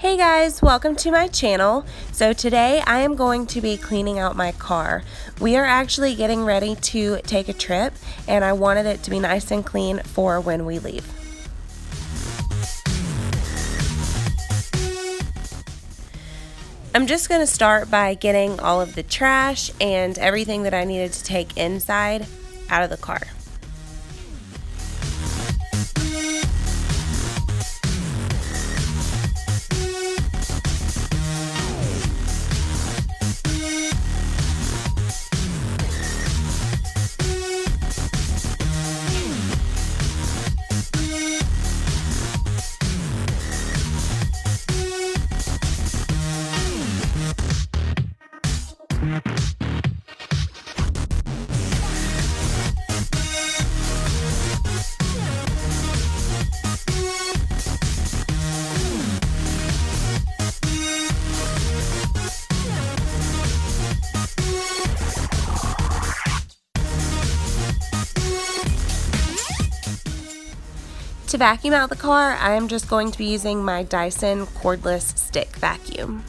Hey guys, welcome to my channel. So today I am going to be cleaning out my car. We are actually getting ready to take a trip and I wanted it to be nice and clean for when we leave. I'm just going to start by getting all of the trash and everything that I needed to take inside out of the car. To vacuum out the car, I am just going to be using my Dyson cordless stick vacuum.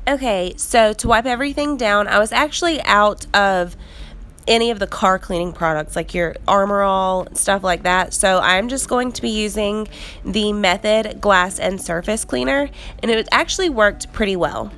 Okay, so to wipe everything down, I was actually out of any of the car cleaning products like your Armor All, stuff like that. So I'm just going to be using the Method Glass and Surface Cleaner, and it actually worked pretty well.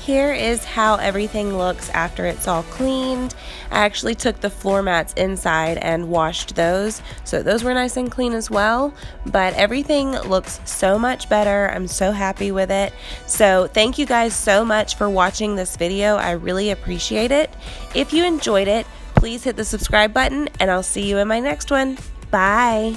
here is how everything looks after it's all cleaned. I actually took the floor mats inside and washed those, so those were nice and clean as well, but everything looks so much better. I'm so happy with it. So thank you guys so much for watching this video. I really appreciate it. If you enjoyed it, please hit the subscribe button, and I'll see you in my next one. Bye!